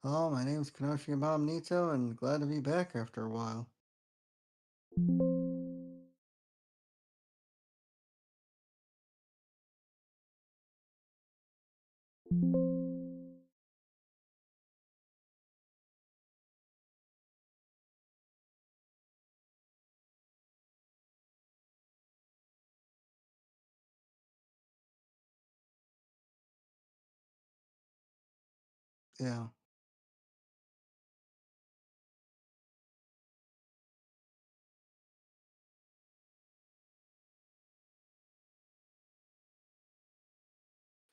Hello, my name is Kenoshi Bob Nito, and glad to be back after a while. Yeah.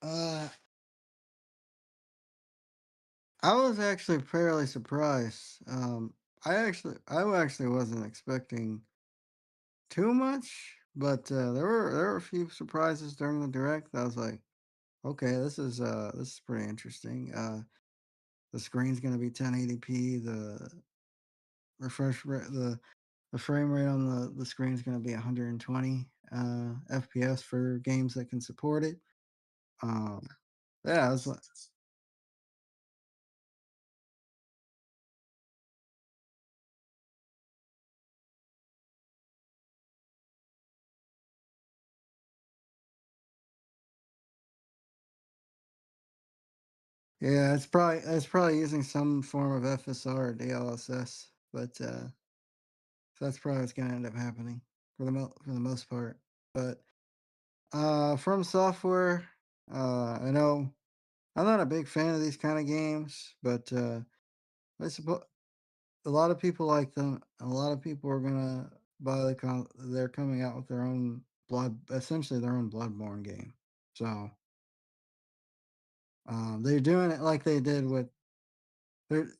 Uh, I was actually fairly surprised. I actually wasn't expecting too much, but there were a few surprises during the direct. I was like, okay, this is pretty interesting. The screen's gonna be 1080p. Refresh rate, the frame rate on the screen is gonna be 120 FPS for games that can support it. Um, yeah, it's like, yeah, it's probably using some form of FSR or DLSS, but so that's probably what's gonna end up happening for the most part. But from software, I know I'm not a big fan of these kind of games, but I suppose a lot of people like them. A lot of people are gonna buy they're coming out with their own essentially their own Bloodborne game. So they're doing it like they did with. They're,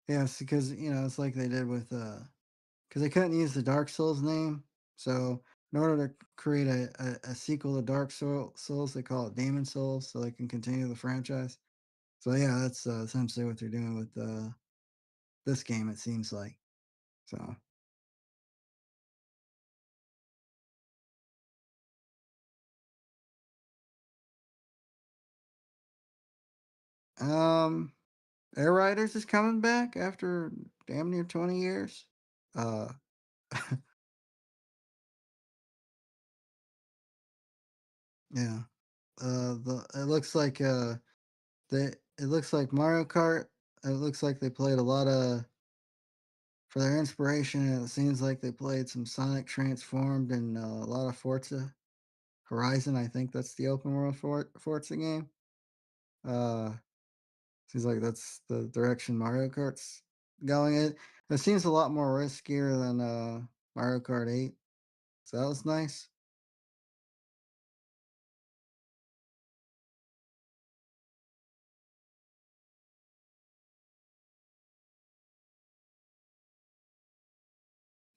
yes, because it's like they did with because they couldn't use the Dark Souls name. So in order to create a sequel to Souls, they call it Demon Souls, so they can continue the franchise. So yeah, that's essentially what they're doing with this game. It seems like so. Um, Air Riders is coming back after damn near 20 years. Uh, yeah. The it looks like it looks like Mario Kart. It looks like they played a lot of for their inspiration. It seems like they played some Sonic Transformed and a lot of Forza Horizon. I think that's the open world Forza game. Uh, Seems like that's the direction Mario Kart's going. It seems a lot more riskier than Mario Kart 8. So that was nice.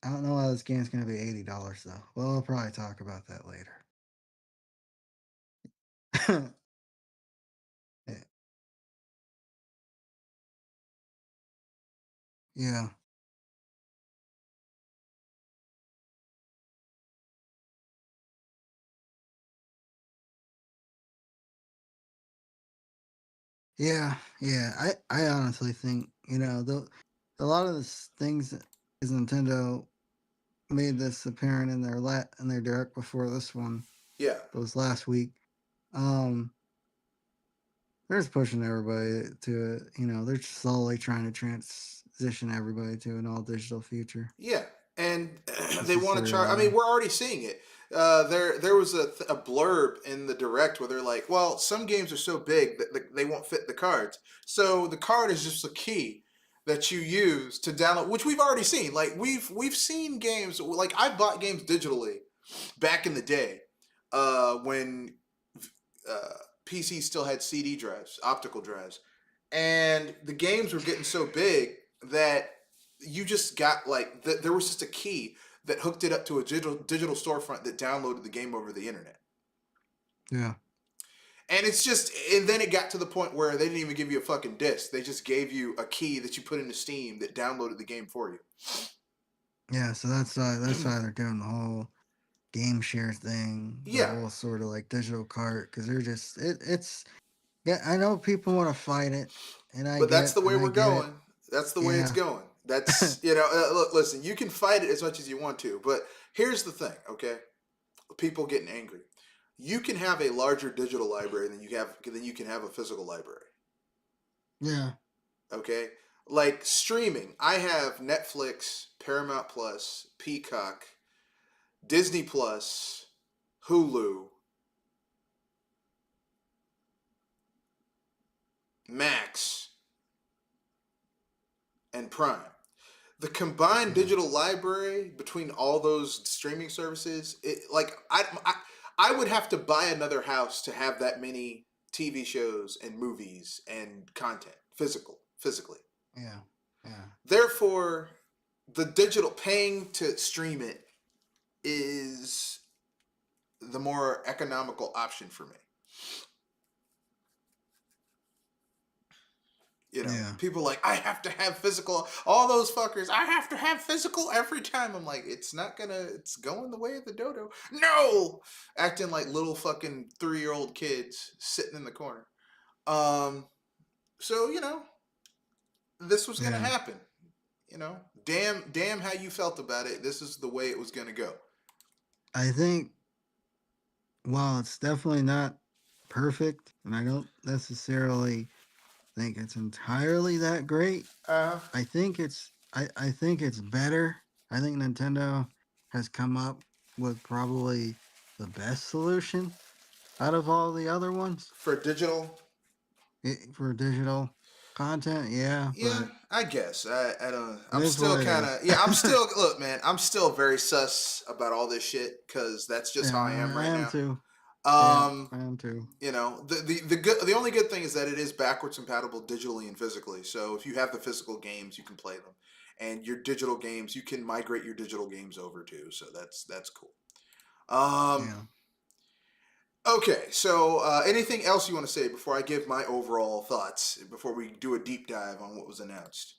I don't know why this game's gonna be $80 though. Well, we'll probably talk about that later. Yeah. Yeah. Yeah, yeah. I honestly think a lot of the things that is Nintendo made this apparent in their direct before this one. Yeah, That was last week. Um, they're just pushing everybody to it. They're slowly trying to transition everybody to an all digital future. yeah, and That's they just want the to charge. I mean, reality. we're already seeing it. There was a blurb in the direct where they're like, "Well, some games are so big that they won't fit the cards. So the card is just a key that you use to download." Which we've already seen. Like we've seen games. Like I bought games digitally back in the day when PC still had CD drives, optical drives, and the games were getting so big that you just got like there was just a key that hooked it up to a digital storefront that downloaded the game over the internet. Yeah. And it's just, and then it got to the point where they didn't even give you a fucking disc. They just gave you a key that you put into Steam that downloaded the game for you. Yeah, so that's why they're doing the whole game share thing, the Yeah, whole sort of like digital cart, because they're just it's yeah. I know people want to fight it, and but that's the way I we're get it. going. That's the way it's Yeah, going. That's look, listen. You can fight it as much as you want to, but here's the thing. Okay, people getting angry. You can have a larger digital library than you can have a physical library. yeah, Okay, like streaming. I have Netflix, Paramount Plus, Peacock, Disney Plus, Hulu, Max, and Prime. The combined yeah, digital library between all those streaming services, I would have to buy another house to have that many TV shows and movies and content physically. yeah, yeah. Therefore, the digital paying to stream it is the more economical option for me. Yeah. People like, I have to have physical. All those fuckers, I have to have physical every time. I'm like, it's going the way of the dodo. No, acting like little fucking 3-year-old kids sitting in the corner. Um, so this was gonna Yeah. happen. Damn how you felt about it. This is the way it was gonna go. I think while it's definitely not perfect, and I don't necessarily think it's entirely that great, Uh, I think it's better. I think Nintendo has come up with probably the best solution out of all the other ones for digital. for digital content. Yeah, Yeah, but I guess. I don't. it I'm is still what it kind is. of. Yeah, I'm still. Look, man. I'm still very sus about all this shit because that's just how I Yeah, am I right am now. too. Yeah, Um, I am too. the only good thing is that it is backwards compatible digitally and physically. So if you have the physical games, you can play them, and your digital games, you can migrate your digital games over too. So that's cool. Um, Yeah. okay. So anything else you want to say before I give my overall thoughts before we do a deep dive on what was announced?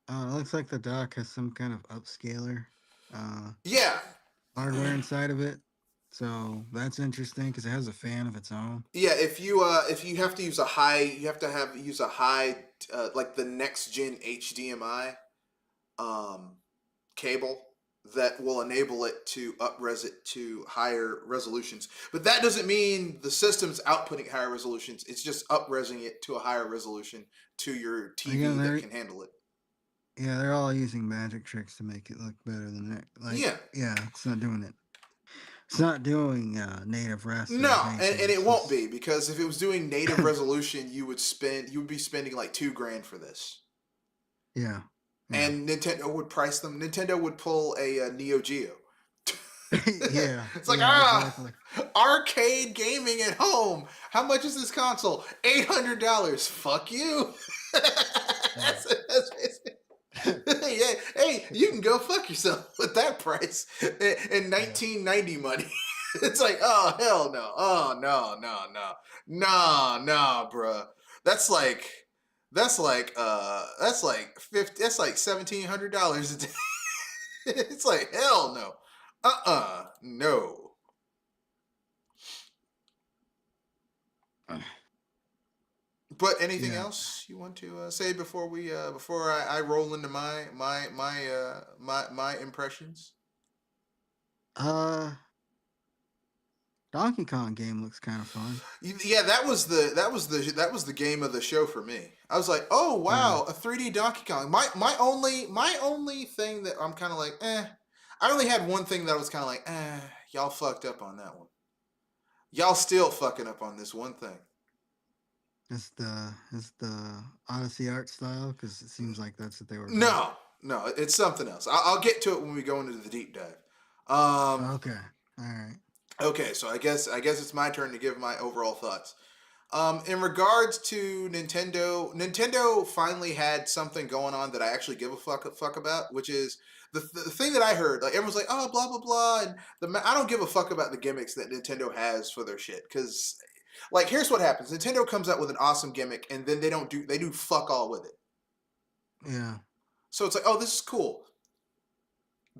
It looks like the dock has some kind of upscaler uh, Yeah, hardware inside of it. So that's interesting because it has a fan of its own. yeah. If you have to use a high, you have to use a high like the next gen HDMI um, cable that will enable it to upres it to higher resolutions. But that doesn't mean the system's outputting higher resolutions. It's just upresing it to a higher resolution to your Again, TV that they're can handle it. yeah, they're all using magic tricks to make it look better than that. Like, Yeah. yeah, it's not doing it. It's not doing native raster No, definition. and it It's won't just be because if it was doing native resolution, you would be spending like $2,000 for this. yeah, yeah, And Nintendo would price them. Nintendo would pull a Neo Geo. yeah, It's like yeah, exactly. arcade gaming at home. How much is this console? $800. Fuck you. Yeah, That's yeah. Hey, you can go fuck yourself with that price in yeah, 1990 money. It's like, oh hell no. Oh no, no, no. Nah, nah, bruh. That's like that's like 50 that's like $1,700 a day. It's like hell no. No. But anything yeah. else you want to say before before I roll into my impressions? Uh, Donkey Kong game looks kind of fun. Yeah, that was the game of the show for me. I was like, oh Yeah, wow, a 3D Donkey Kong. My only thing that I'm kind of like, eh. I only had one thing that I was kind of like, eh, y'all fucked up on that one. Y'all still fucking up on this one thing. it's the Odyssey art style because it seems like that's what they were going. No, no, it's something else. I'll get to it when we go into the deep dive. Um, Okay, all right. okay, so I guess it's my turn to give my overall thoughts. In regards to Nintendo, Nintendo finally had something going on that I actually give a fuck about, which is the thing that I heard. Like everyone's like, oh, blah blah blah, and I don't give a fuck about the gimmicks that Nintendo has for their shit. Because, like, here's what happens: Nintendo comes out with an awesome gimmick, and then they do fuck all with it. Yeah, So it's like, oh, this is cool.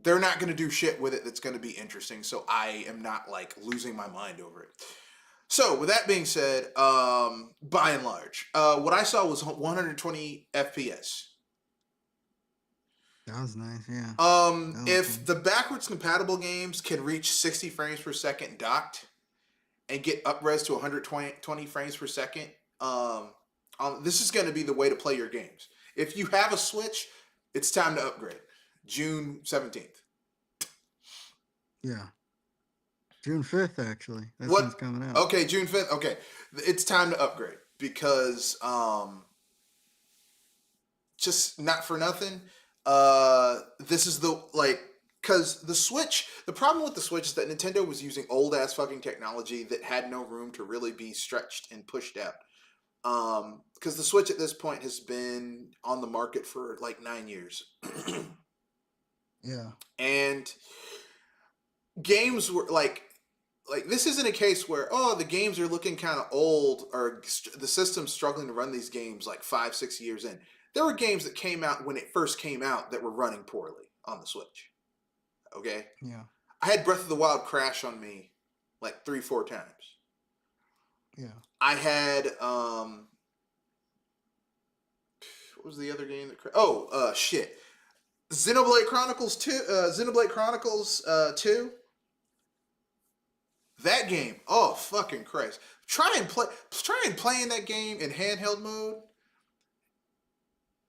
they're not going to do shit with it that's going to be interesting. So I am not like losing my mind over it. So with that being said, by and large, what I saw was 120 FPS. That was nice. Yeah, that was If nice. the backwards compatible games can reach 60 frames per second docked and get upres to 120 frames per second, this is going to be the way to play your games. If you have a Switch, it's time to upgrade. June 17th. Yeah, June 5th actually. That's when it's What? coming out. Okay, June 5th. Okay, it's time to upgrade because just not for nothing. This is the like because the Switch. The problem with the Switch is that Nintendo was using old ass fucking technology that had no room to really be stretched and pushed out. Because the Switch at this point has been on the market for like 9 years, Yeah, and games were like this isn't a case where the games are looking kind of old or the system's struggling to run these games like 5-6 years in. There were games that came out when it first came out that were running poorly on the Switch. Okay, yeah, I had Breath of the Wild crash on me like 3-4 times. yeah. I had what was the other game that shit, Xenoblade Chronicles 2, Xenoblade Chronicles 2. That game, oh fucking Christ! Try and playing that game in handheld mode,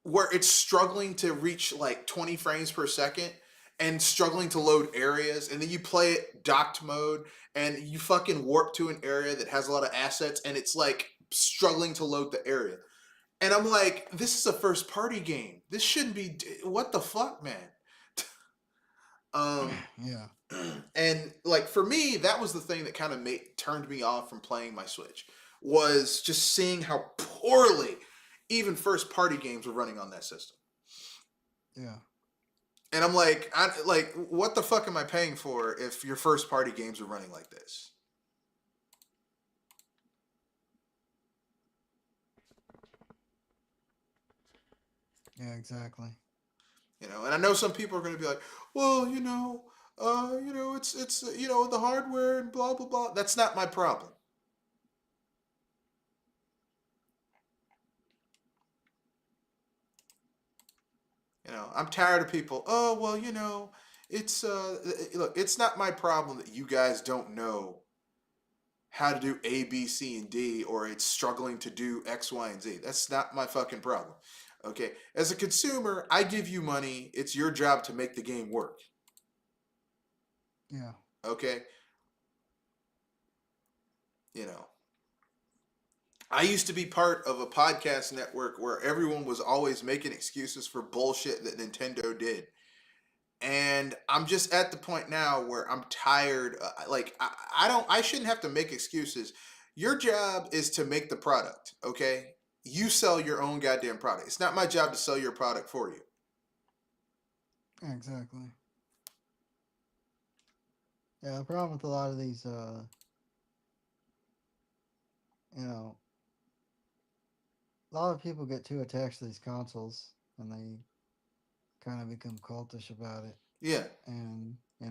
where it's struggling to reach like 20 frames per second and struggling to load areas, and then you play it docked mode, and you fucking warp to an area that has a lot of assets, and it's like struggling to load the area. And I'm like, this is a first party game. This shouldn't be. What the fuck, man? Um, Yeah, and like for me, that was the thing that kind of turned me off from playing my Switch, was just seeing how poorly even first party games were running on that system. yeah, And I'm like, what the fuck am I paying for if your first party games are running like this? yeah. Exactly. And I know some people are going to be like, well, it's the hardware and blah blah blah. That's not my problem. I'm tired of people. Oh well, it's look, it's not my problem that you guys don't know how to do A, B, C, and D, or it's struggling to do X, Y, and Z. That's not my fucking problem. Okay, as a consumer, I give you money. It's your job to make the game work. Yeah, Okay, you know. I used to be part of a podcast network where everyone was always making excuses for bullshit that Nintendo did. And I'm just at the point now where I'm tired. I shouldn't have to make excuses. Your job is to make the product, okay? You sell your own goddamn product. It's not my job to sell your product for you. exactly. Yeah, the problem with a lot of these, you know, a lot of people get too attached to these consoles, and they kind of become cultish about it. Yeah, And they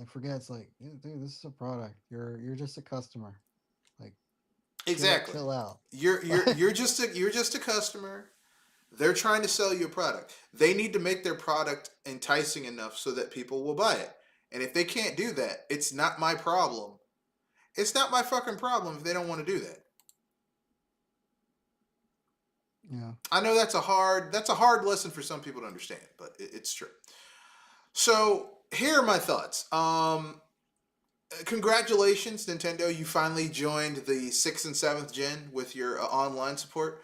forget it's like, dude, this is a product. You're just a customer. Like, exactly. chill out. You're just a customer. They're trying to sell you a product. They need to make their product enticing enough so that people will buy it. And if they can't do that, it's not my problem. It's not my fucking problem if they don't want to do that. Yeah, I know that's a hard lesson for some people to understand, but it's true. So here are my thoughts. Congratulations, Nintendo! You finally joined the 6th and 7th gen with your online support.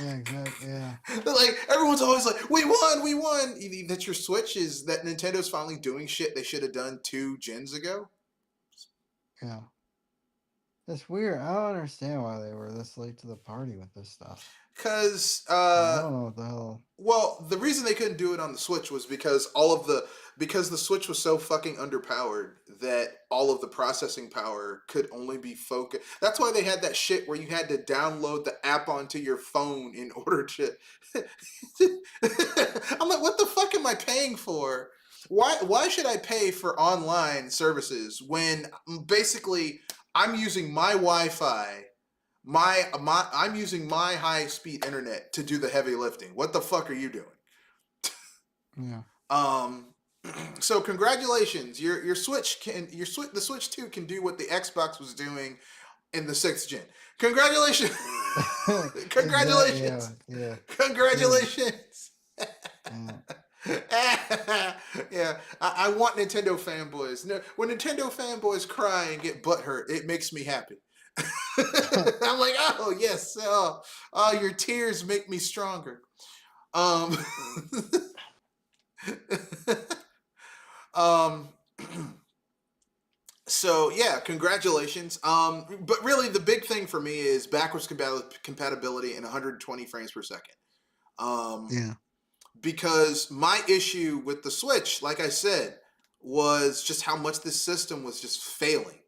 yeah, exactly. Yeah, Like everyone's always like, "We won, we won." That your Switch is that Nintendo's finally doing shit they should have done 2 gens ago. yeah. It's weird. I don't understand why they were this late to the party with this stuff. Because Like, I don't know what the hell. well, the reason they couldn't do it on the Switch was because the Switch was so fucking underpowered that all of the processing power could only be focused. That's why they had that shit where you had to download the app onto your phone in order to. I'm like, what the fuck am I paying for? Why should I pay for online services when basically I'm using my Wi-Fi, I'm using my high-speed internet to do the heavy lifting? What the fuck are you doing? Yeah. So congratulations, your the Switch 2 can do what the Xbox was doing in the 6th gen. Congratulations. Exactly. Congratulations. Yeah. Yeah. Good. Congratulations. Yeah. Yeah, I want Nintendo fanboys. No, when Nintendo fanboys cry and get butthurt, it makes me happy. I'm like, oh yes, oh, your tears make me stronger. Um, um, so yeah, congratulations. But really, the big thing for me is backwards compatibility and 120 frames per second. Um, Yeah. because my issue with the Switch, like I said, was just how much this system was just failing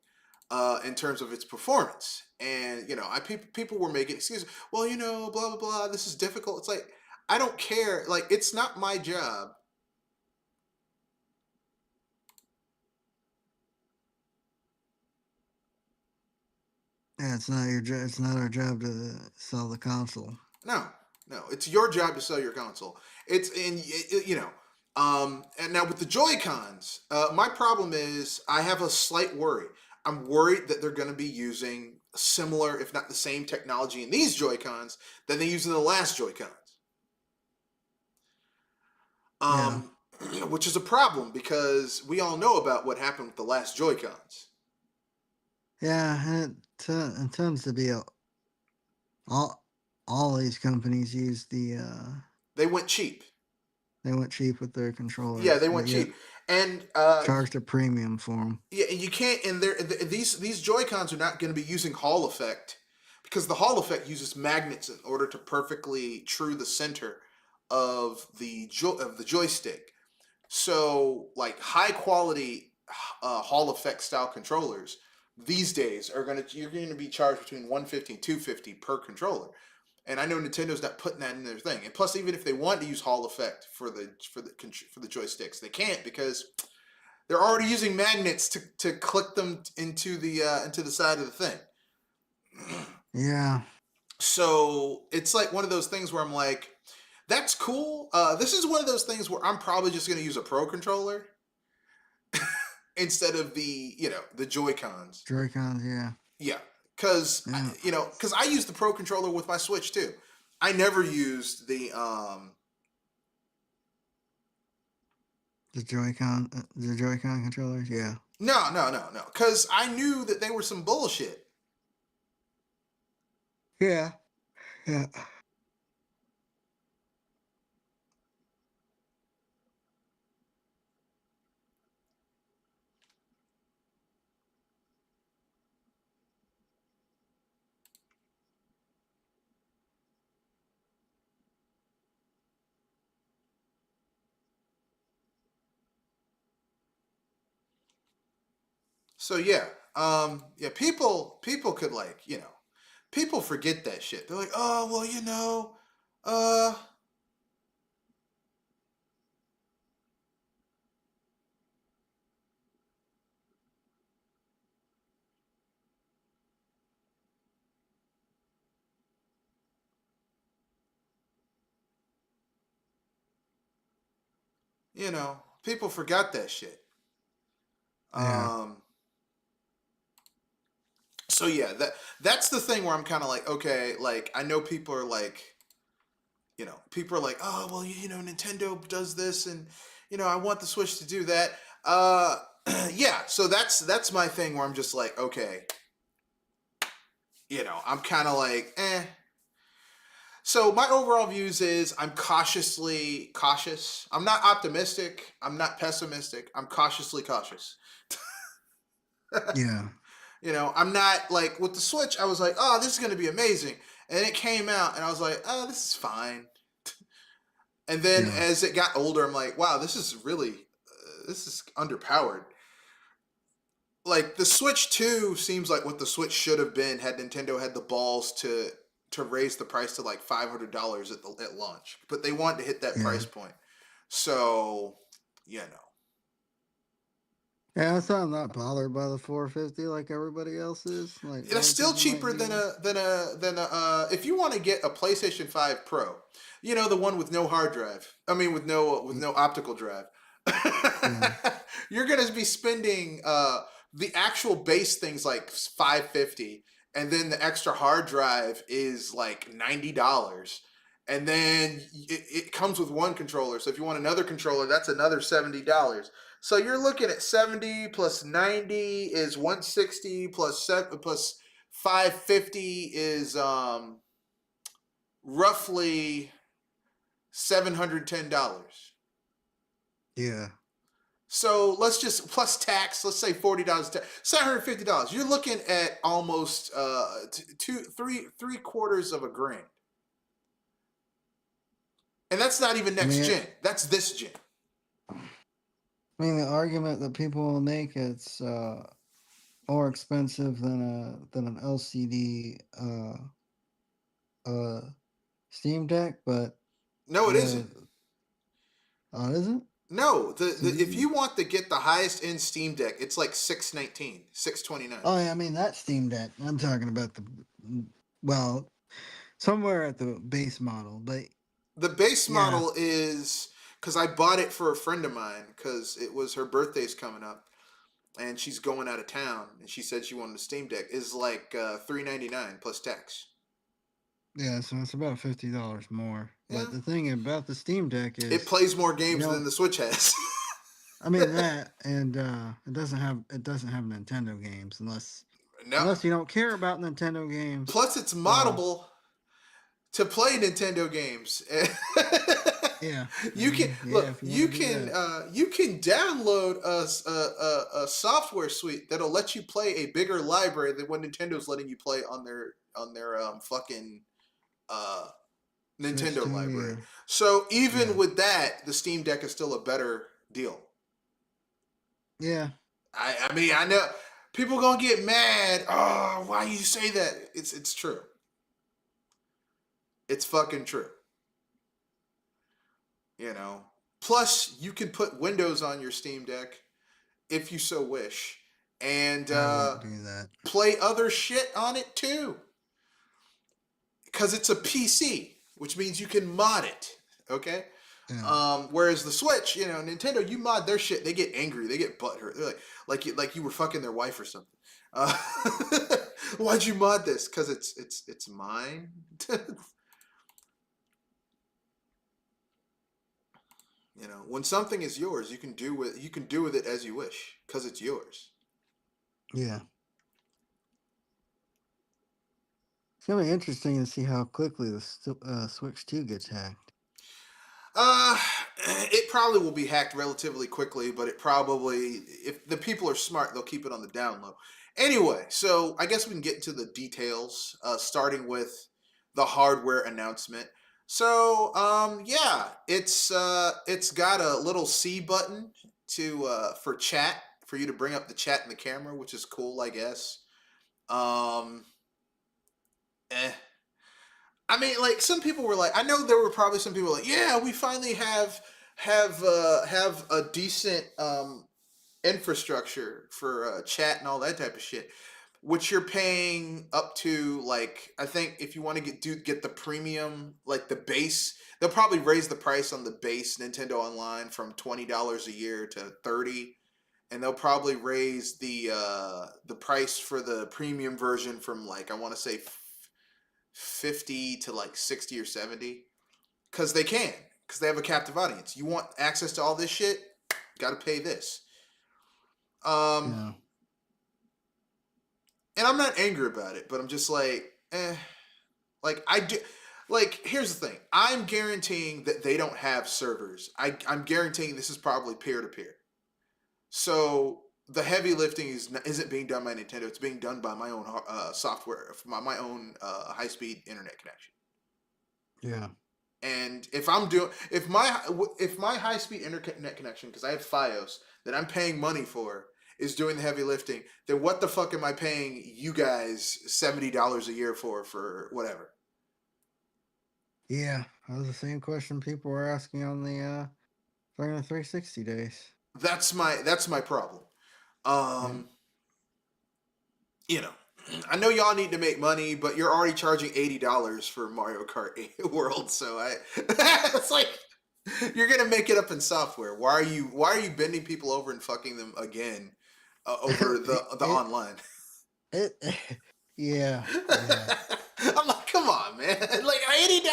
in terms of its performance. And people were making excuses. Well, blah blah blah. This is difficult. It's like I don't care. Like it's not my job. Yeah. It's not your job. It's not our job to sell the console. No, no. It's your job to sell your console. It's in And now with the Joy Cons, my problem is I have a slight worry. I'm worried that they're going to be using similar, if not the same, technology in these Joy Cons than they used in the last Joy Cons. Yeah. Um, which is a problem because we all know about what happened with the last Joy Cons. Yeah. And it tends to be all all these companies use They went cheap. they went cheap with their Yeah, controllers, they but went yet cheap, and charged a premium for them. yeah, and you can't. And these Joy Cons are not going to be using Hall effect because the Hall effect uses magnets in order to perfectly true the center of the joystick. So, like high quality Hall effect style controllers these days you're going to be charged between 150 and 250 per controller. And I know Nintendo's not putting that in their thing. And plus, even if they want to use Hall effect for the joysticks, they can't because they're already using magnets to click them into the side of the thing. Yeah. So it's like one of those things where I'm like, that's cool. This is one of those things where I'm probably just going to use a Pro controller instead of the Joy Cons. Joy-Cons, yeah. Yeah, because Yeah. because I use the Pro controller with my Switch too. I never used The Joy-Con controllers, yeah. no, because I knew that they were some bullshit. Yeah. Yeah. So yeah, yeah, people could people forget that shit. They're like, oh well, uh, people forgot that shit. Yeah. Um, so yeah, that's the thing where I'm kind of like, okay, like I know people are like, people are like, oh well, Nintendo does this, and I want the Switch to do that. Yeah, so that's my thing where I'm just like, okay, I'm kind of like, eh. So my overall views is I'm cautiously cautious. I'm not optimistic. I'm not pessimistic. I'm cautiously cautious. Yeah. I'm not like with the Switch. I was like, oh, this is going to be amazing, and it came out, and I was like, oh, this is fine. And then Yeah. as it got older, I'm like, wow, this is really this is underpowered. Like the Switch 2 seems like what the Switch should have been had Nintendo had the balls to raise the price to like $500 at launch. But they wanted to hit that Yeah. price point. So, you know. Yeah, that's why I'm not bothered by the 450 like everybody else is. Like That's other still people might cheaper be. than a if you want to get a PlayStation 5 Pro, you know, the one with no hard drive. I mean, with no optical drive. Yeah, You're gonna be spending the actual base things like 550, and then the extra hard drive is like $90. And then it comes with one controller. So if you want another controller, that's another $70. So you're looking at 70 plus 90 is 160 plus 550 is roughly $710. yeah. So let's just plus tax. Let's say $40. $750. You're looking at almost three quarters of a grand, and that's not even I next mean, gen. That's this gen. I mean, the argument that people will make it's more expensive than an LCD uh Steam Deck, but No, it yeah, isn't. oh, is it? No, So if these, you want to get the highest end Steam Deck, it's like 619, 629. oh yeah, I mean that Steam Deck. I'm talking about the well, somewhere at the base model, but The base yeah, model is because I bought it for a friend of mine because it was her birthday's coming up and she's going out of town and she said she wanted a Steam Deck is like $399 plus tax. yeah. So it's about $50 more. But Yeah, the thing about the Steam Deck it is, plays more you games than know, the Switch has. I mean that, and it doesn't have Nintendo games No. unless you don't care about Nintendo games. Plus, it's Uh, moddable to play Nintendo games. yeah, I You can mean, yeah, look. if you want to do that, You can download a software suite that'll let you play a bigger library than what Nintendo's letting you play on their fucking uh, Switch Nintendo too. library. Yeah, So even yeah, with that, the Steam Deck is still a better deal. yeah, I mean I know people gonna get mad. Oh, why you say that? It's true. It's fucking true. You know. Plus, you can put Windows on your Steam Deck if you so wish, and I wouldn't do that. play other shit on it too. Because it's a PC, which means you can mod it. Okay. Yeah, Whereas the Switch, you know, Nintendo, you mod their shit, they get angry, they get butthurt. They're like you were fucking their wife or something. Uh, why'd you mod this? Because it's mine. You know, when something is yours, you can do with it as you wish because it's yours. yeah. It's gonna be interesting to see how quickly the Switch 2 gets hacked. Uh, it probably will be hacked relatively quickly, but it probably, if the people are smart, they'll keep it on the down low. Anyway, so I guess we can get into the details, starting with the hardware announcement. So, yeah, it's got a little C button for chat for you to bring up the chat in the camera, which is cool, I guess. Um, eh. I mean, like some people were like, I know there were probably some people like, yeah, we finally have a decent infrastructure for chat and all that type of shit, which you're paying up to like I think if you want to get the premium like the base, they'll probably raise the price on the base Nintendo Online from $20 a year to 30, and they'll probably raise the price for the premium version from like I want to say 50 to like 60 or 70 because they can because they have a captive audience. You want access to all this shit, got to pay this. um Yeah, and I'm not angry about it, but I'm just like like I do. Like here's the thing, I'm guaranteeing that they don't have servers. I'm guaranteeing this is probably peer to peer, so the heavy lifting isn't being done by Nintendo. It's being done by my own software, my own high speed internet connection. yeah, And if my high speed internet connection, because I have FiOS that I'm paying money for, is doing the heavy lifting, then what the fuck am I paying you guys $70 a year for whatever? yeah. That was the same question people were asking on the during the 360 days. That's my problem. Yeah. Um, you know, I know y'all need to make money, but you're already charging $80 for Mario Kart 8 World, so it's like you're gonna make it up in software. Why are you bending people over and fucking them again over the it, online? it, yeah, yeah, I'm like, come on, man! Like $80.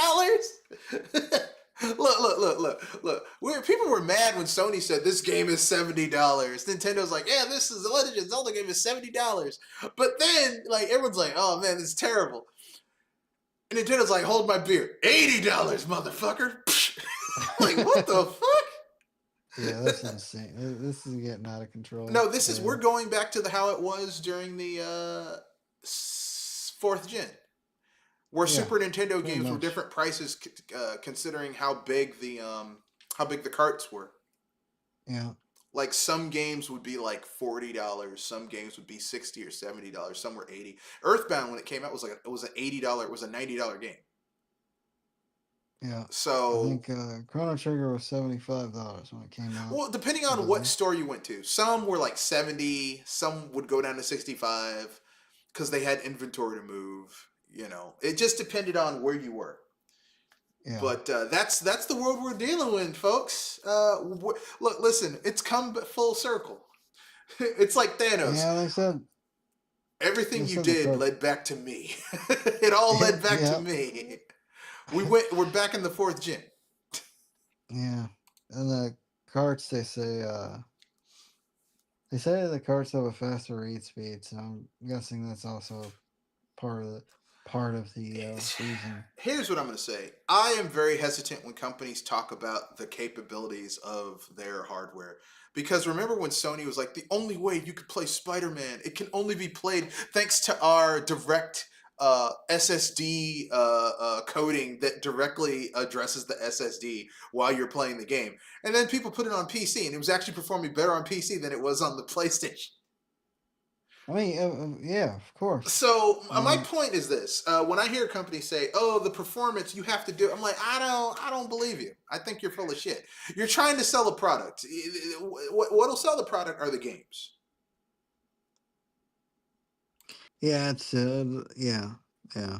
Look. People were mad when Sony said this game is $70. Nintendo's like, yeah, this is the Legend of Zelda game is $70. But then, like, everyone's like, oh man, this is terrible. And Nintendo's like, hold my beer, $80, motherfucker. Like, what the fuck? yeah. That's insane. This is getting out of control. No, Yeah, we're going back to how it was during the fourth gen, where yeah, Super Nintendo pretty games were much. different prices, considering how big the carts were. Yeah, Like some games would be like $40, some games would be $60 or $70, some were 80. Earthbound when it came out it was an $80, it was a $90 game. yeah. I So, think Chrono Trigger was $75 when it came out. well, depending It on was, what store you went to, some were like 70, some would go down to 65 because they had inventory to move. It just depended on where you were. yeah, But that's the world we're dealing with, folks. Look, listen, it's come full circle. It's like Thanos. yeah. They Everything you said the did card. led back to me. It all led back to Yeah, me. We're back in the fourth gen. yeah. And the carts, they say the carts have a faster read speed, so I'm guessing that's also part of the reason. Here's what I'm going to say. I am very hesitant when companies talk about the capabilities of their hardware. Because remember when Sony was like, the only way you could play Spider-Man, it can only be played thanks to our direct SSD coding that directly addresses the SSD while you're playing the game. And then people put it on PC, and it was actually performing better on PC than it was on the PlayStation. I mean, yeah, of course. So my Um, point is this: when I hear companies say, "Oh, the performance you have to do," I'm like, I don't believe you. I think you're full of shit. You're trying to sell a product. What'll sell the product are the games. yeah, it's yeah, yeah,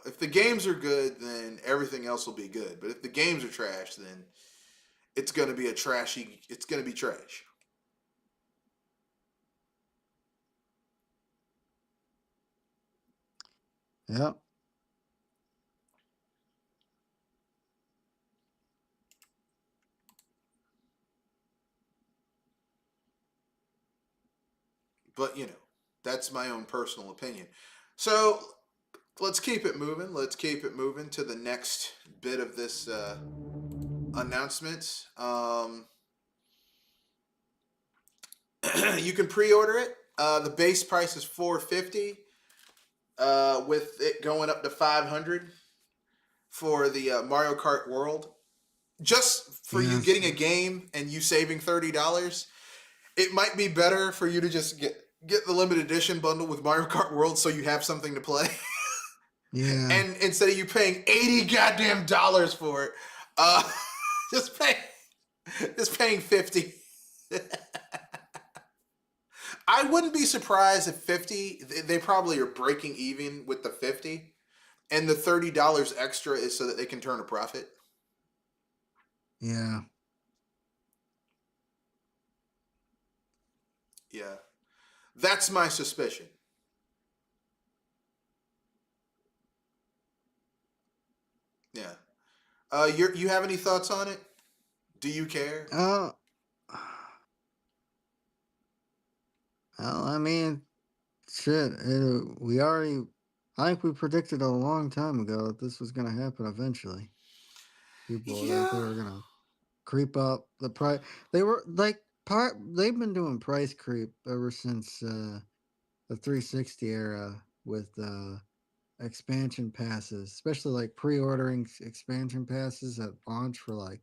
If the games are good, then everything else will be good. But if the games are trash, then it's gonna be a trashy. It's gonna be trash. yeah, But that's my own personal opinion. So let's keep it moving. Let's keep it moving to the next bit of this announcement. You can pre-order it. The base price is $450, with it going up to $500 for the Mario Kart World. Just for you yes, getting a game and you saving $30, it might be better for you to just get the limited edition bundle with Mario Kart World so you have something to play. yeah, And instead of you paying 80 goddamn dollars for it, uh, just pay just paying 50. I wouldn't be surprised if 50, they probably are breaking even with the 50, and the $30 extra is so that they can turn a profit. yeah. Yeah. That's my suspicion. Yeah. You have any thoughts on it? Do you care? Uh, well, I mean, shit. We already, I think we predicted a long time ago that this was gonna happen eventually. People that they Yeah. were gonna creep up the price. They were like part. They've been doing price creep ever since the 360 era with expansion passes, especially like pre-ordering expansion passes at launch for like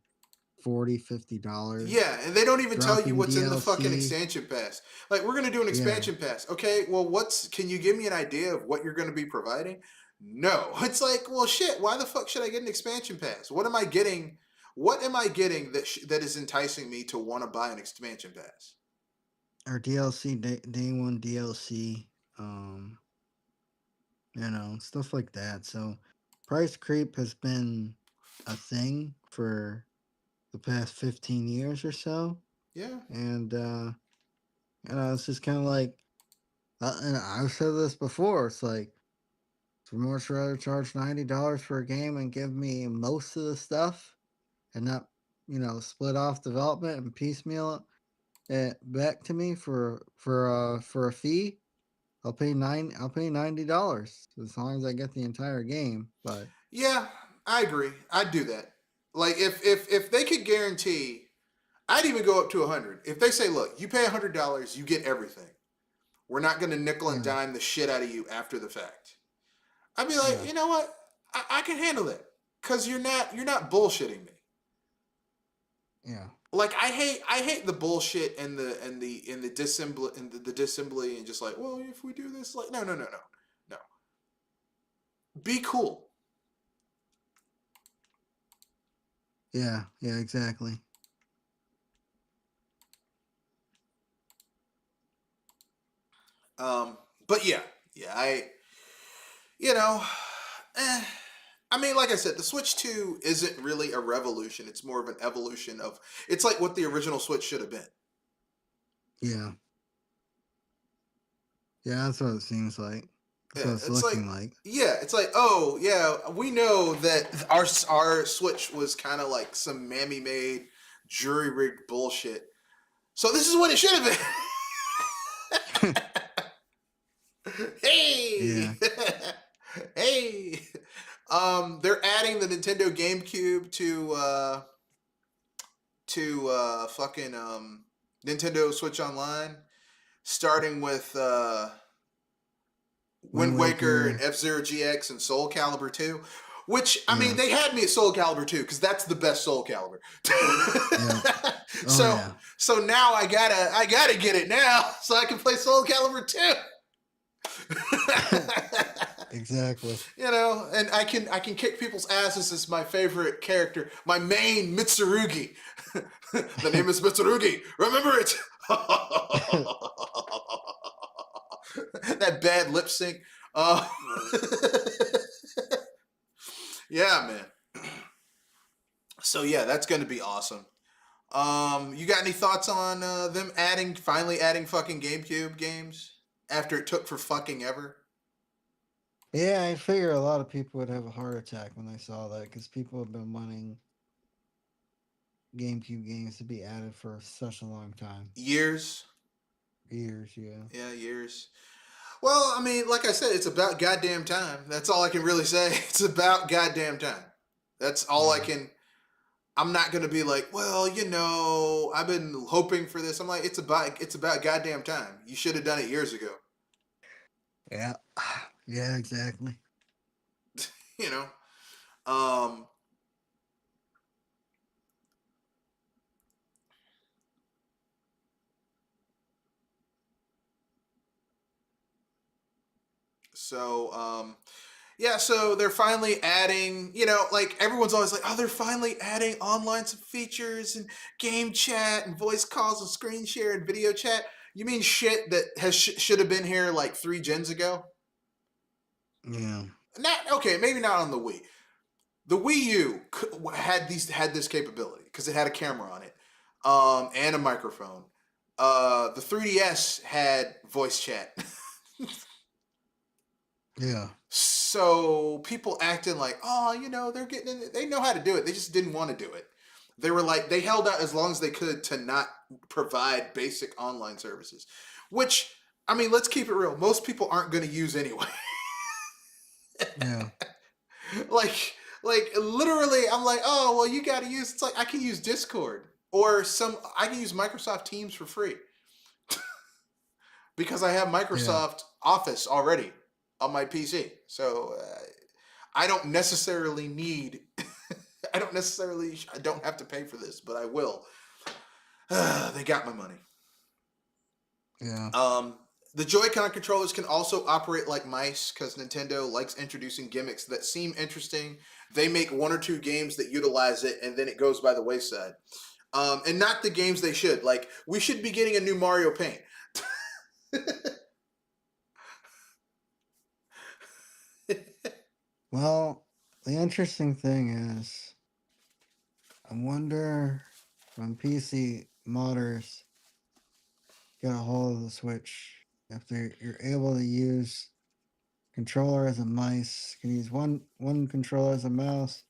40 $50, Yeah, and they don't even tell you dropping what's in the fucking DLC. expansion pass. Like, we're gonna do an Yeah, expansion pass. Okay, well, can you give me an idea of what you're gonna be providing? No. It's like, well, shit. Why the fuck should I get an expansion pass? What am I getting? What am I getting that is enticing me to want to buy an expansion pass? Or DLC day one DLC, um, stuff like that. So price creep has been a thing for the past 15 years or so. Yeah. And it's just kind of like, and I've said this before, it's like, I'd much rather charge $90 for a game and give me most of the stuff and not, split off development and piecemeal it back to me for a fee. I'll pay $90 as long as I get the entire game. But Yeah, I agree. I'd do that. Like if they could guarantee, I'd even go up to 100. If they say, look, you pay $100, you get everything. We're not going to nickel and yeah, dime the shit out of you after the fact. I'd be like, yeah, you know what? I can handle that because you're not bullshitting me. yeah, Like I hate the bullshit and the disassembly and the disassembly and just like, well, if we do this, like, no. Be cool. yeah, exactly. But yeah, you know, eh, I mean, like I said, the Switch 2 isn't really a revolution. It's more of an evolution of. It's like what the original Switch should have been. Yeah, yeah, that's what it seems like. That's Yeah, what it's it's like. looking like. Yeah, it's like, oh yeah, we know that our Switch was kind of like some mammy made jury rigged bullshit. So this is what it should have been. Hey, Yeah, hey. They're adding the Nintendo GameCube to fucking Nintendo Switch Online, starting with Wind Wind Waker and Waker. F-Zero GX and Soul Calibur 2. Which, I mean, Yeah, they had me at Soul Calibur 2 because that's the best Soul Calibur. yeah. Oh so yeah, so now I gotta get it now so I can play Soul Calibur 2. exactly. And I can kick people's asses as my favorite character, my main Mitsurugi. The name is Mitsurugi. Remember it. That bad lip sync. Yeah, man. So yeah, that's gonna be awesome. You got any thoughts on them finally adding fucking GameCube games after it took for fucking ever? Yeah, I figure a lot of people would have a heart attack when they saw that because people have been wanting GameCube games to be added for such a long time. Years. Years, yeah. Yeah, years. Well, I mean, like I said, it's about goddamn time. That's all I can really say. It's about goddamn time. That's all I Yeah. can. I'm not gonna be like, well, I've been hoping for this. I'm like, it's about goddamn time. You should have done it years ago. Yeah. Yeah, exactly. You know. Um. So. Yeah, so they're finally adding, like everyone's always like, oh, they're finally adding online some features and game chat and voice calls and screen share and video chat. You mean shit that should have been here like 3 gens ago? Yeah. Not okay, maybe not on the Wii. The Wii U had this capability because it had a camera on it, and a microphone. The 3DS had voice chat. Yeah. So people acting like, oh, they're getting it. They know how to do it. They just didn't want to do it. They were like, they held out as long as they could to not provide basic online services, which, I mean, let's keep it real. Most people aren't going to use anyway. Yeah. like literally, I'm like, oh, well, you got to use, it's like, I can use Discord or I can use Microsoft Teams for free because I have Yeah. Microsoft Office already on my PC. So I don't necessarily need. I don't have to pay for this, but I will. They got my money. Yeah. Um, The Joy-Con controllers can also operate like mice because Nintendo likes introducing gimmicks that seem interesting. They make one or two games that utilize it, and then it goes by the wayside. And not the games they should. Like, we should be getting a new Mario Paint. Well, the interesting thing is, I wonder when PC modders get a hold of the Switch, if you're able to use controller as a mice, you can use one controller as a mouse,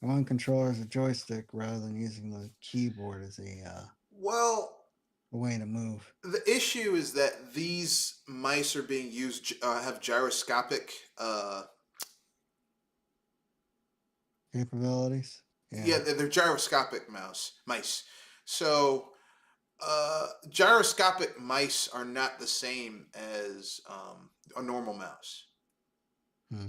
and one controller as a joystick, rather than using the keyboard as Well, a way to move. the issue is that these mice are being used, have gyroscopic, Capabilities. yeah, Yeah. they're gyroscopic mice. So gyroscopic mice are not the same as a normal mouse. Hmm.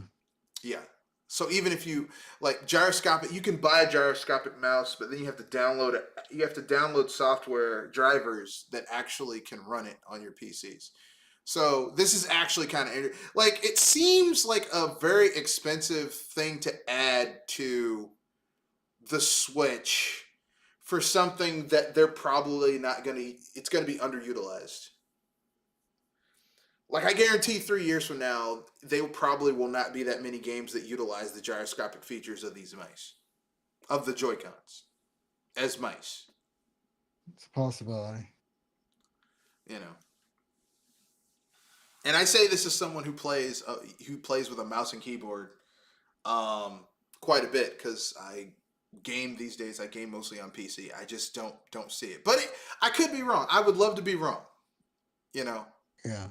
Yeah. So even if you like gyroscopic, you can buy a gyroscopic mouse, but then you have to download it. You have to download software drivers that actually can run it on your PCs. So this is actually kind of like, it seems like a very expensive thing to add to the Switch for something that they're probably not going to. It's going to be underutilized. Like, I guarantee 3 years from now, they probably will not be that many games that utilize the gyroscopic features of these mice, of the Joy-Cons, as mice. It's a possibility. You know, and I say this as someone who plays with a mouse and keyboard, quite a bit because I game these days. I game mostly on PC. I just don't see it, but I could be wrong. I would love to be wrong. You know, Yeah.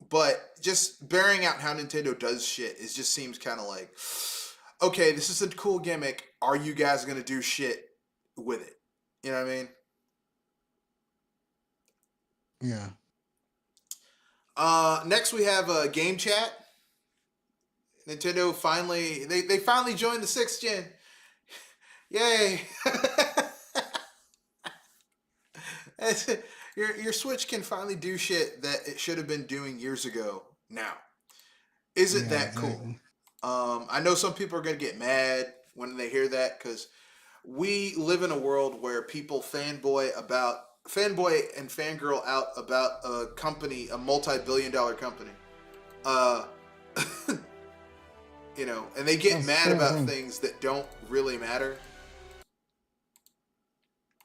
but just bearing out how Nintendo does shit, it just seems kind of like, okay, this is a cool gimmick. Are you guys gonna do shit with it? You know what I mean? Yeah. Next we have game chat. Nintendo finally they finally joined the 6th gen. Yay! Your Switch can finally do shit that it should have been doing years ago. Now, is it Yeah. that cool? Exactly. I know some people are gonna get mad when they hear that because we live in a world where people fanboy and fangirl out about a company, a multi-billion-dollar company. Uh, and they get That's the mad same about thing. things that don't really matter.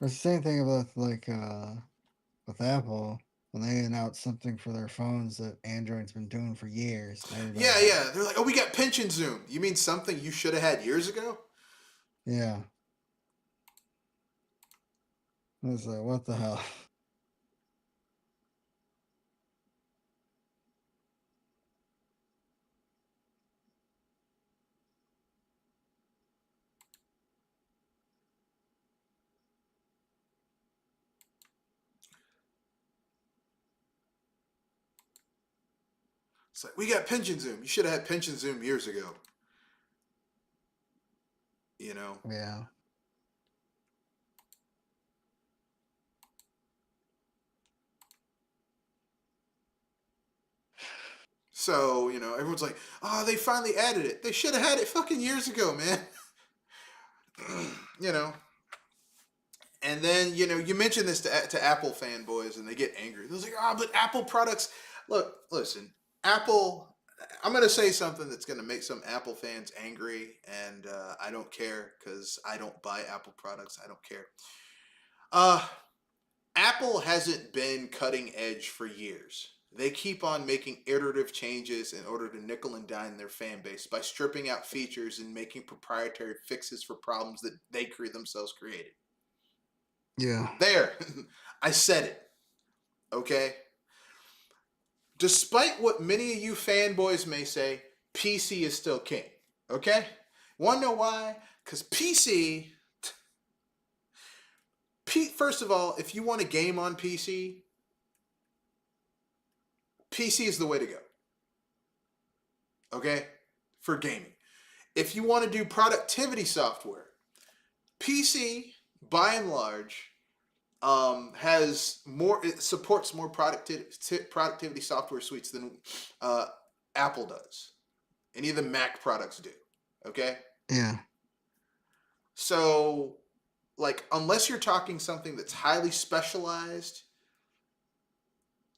It's the same thing with Apple when they announce something for their phones that Android's been doing for years, and everybody's Yeah, like, yeah. They're like, oh, we got pension zoom. You mean something you should have had years ago? yeah. It's like, what the hell? It's like, we got pension zoom. You should have had pension zoom years ago. You know? Yeah. So, everyone's like, oh, they finally added it. They should have had it fucking years ago, man. you know? And then, you mention this to Apple fanboys and they get angry. They're like, but Apple products. Look, listen, Apple. I'm going to say something that's going to make some Apple fans angry, and I don't care because I don't buy Apple products. I don't care. Uh, Apple hasn't been cutting edge for years. They keep on making iterative changes in order to nickel and dime their fan base by stripping out features and making proprietary fixes for problems that they themselves created. Yeah. There, I said it. Okay? Despite what many of you fanboys may say, PC is still king. Okay? Want to know why? Because first of all, if you want a game on PC is the way to go. Okay? For gaming. If you want to do productivity software, PC, by and large, has more. It supports more productivity software suites than uh, Apple does. Any of the Mac products do. Okay, Yeah. so like unless you're talking something that's highly specialized,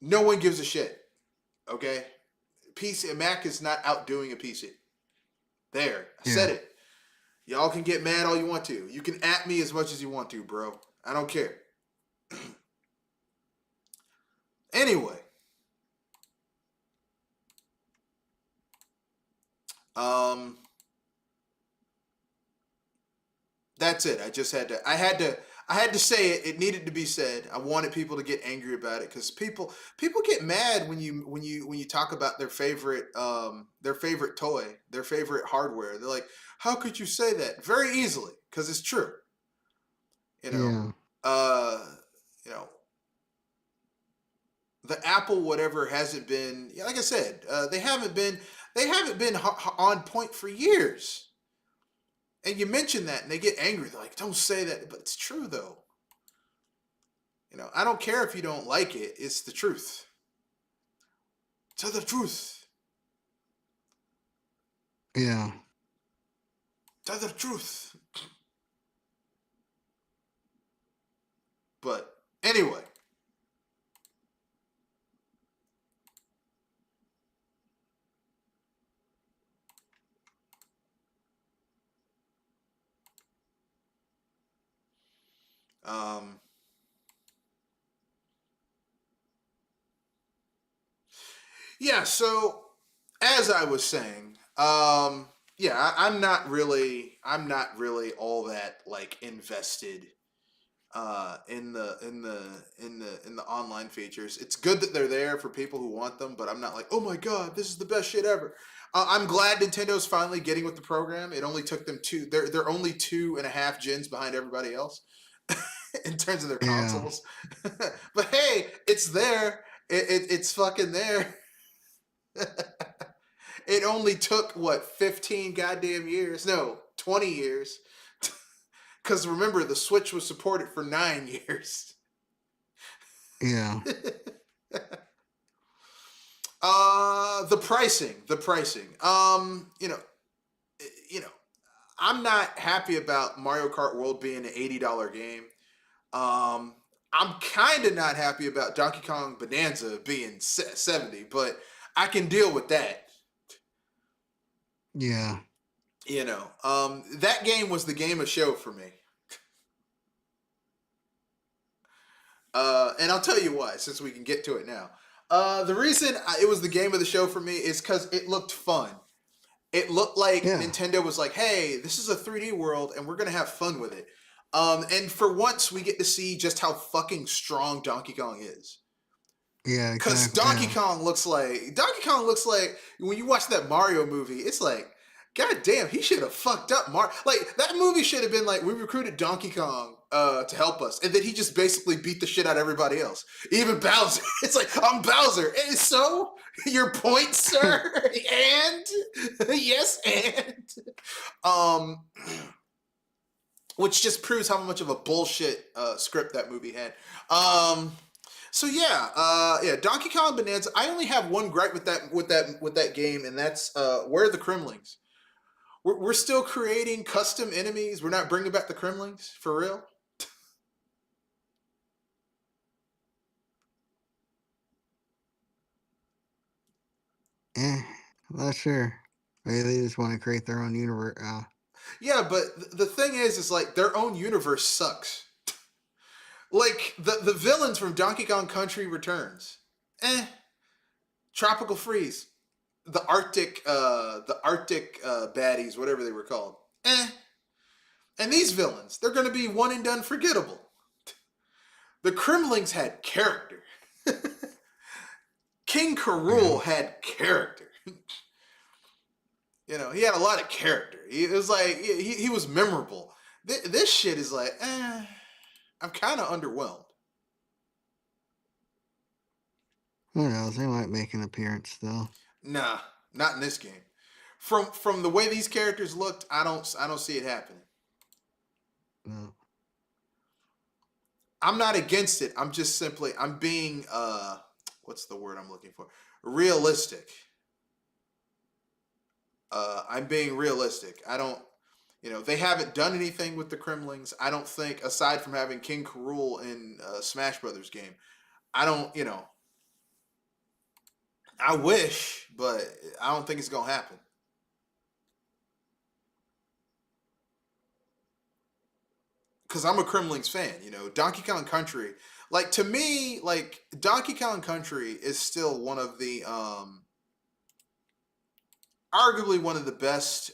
no one gives a shit. Okay, PC Mac is not outdoing a PC. There, I said Yeah. it. Y'all can get mad all you want to. You can at me as much as you want to, bro. I don't care. Anyway, um, that's it. I just had to. I had to say it. It needed to be said. I wanted people to get angry about it because people get mad when you talk about their favorite toy, their favorite hardware. They're like, how could you say that? Very easily, because it's true. You know, Yeah. uh, you know, the Apple whatever hasn't been. Like I said, they haven't been on point for years. And you mention that, and they get angry. They're like, "Don't say that," but it's true though. I don't care if you don't like it. It's the truth. Tell the truth. Yeah. Tell the truth. But anyway, um, yeah. So as I was saying, yeah, I'm not really all that like invested in the online features. It's good that they're there for people who want them, but I'm not like, oh my god, this is the best shit ever. I'm glad Nintendo's finally getting with the program. It only took them two. They're only 2.5 gens behind everybody else in terms of their Yeah. consoles. But hey, it's there. It's fucking there. It only took what 15 goddamn years? No, 20 years. Because remember, the Switch was supported for 9 years. Yeah. The pricing. You know, I'm not happy about Mario Kart World being an $80 game. Um, I'm kind of not happy about Donkey Kong Bonanza being 70, but I can deal with that. Yeah. That game was the game of show for me. And I'll tell you why, since we can get to it now. The reason it was the game of the show for me is because it looked fun. It looked like Yeah. Nintendo was like, "Hey, this is a 3D world, and we're gonna have fun with it." And for once, we get to see just how fucking strong Donkey Kong is. Yeah. Cause Exactly. Donkey Yeah. Kong looks like when you watch that Mario movie, it's like, God damn, he should have fucked up Mario. Like that movie should have been like, we recruited Donkey Kong to help us, and then he just basically beat the shit out of everybody else, even Bowser. It's like, I'm Bowser, and so your point, sir, and yes, and um, which just proves how much of a bullshit script that movie had. So yeah, Donkey Kong Bonanza. I only have one gripe with that game, and that's where are the Kremlings? We're still creating custom enemies. We're not bringing back the Kremlings for real. Eh. Not sure. Maybe they just want to create their own universe. Yeah, but the thing is like their own universe sucks. Like the villains from Donkey Kong Country Returns, Tropical Freeze, the Arctic baddies, whatever they were called, and these villains, they're going to be one and done forgettable. The Kremlings had character. King Yeah. Karul had character. He had a lot of character. It was like he was memorable. This shit is like, I'm kind of underwhelmed. Who knows? They might make an appearance though. Nah, not in this game. From the way these characters looked, I don't see it happening. No. I'm not against it. I'm just simply I'm being what's the word I'm looking for? Realistic. I'm being realistic. I don't, they haven't done anything with the Kremlings. I don't think, aside from having King K. Rool in Smash Brothers game, I don't, I wish, but I don't think it's gonna happen. Because I'm a Kremlings fan, Donkey Kong Country. Like to me, like Donkey Kong Country is still arguably one of the best.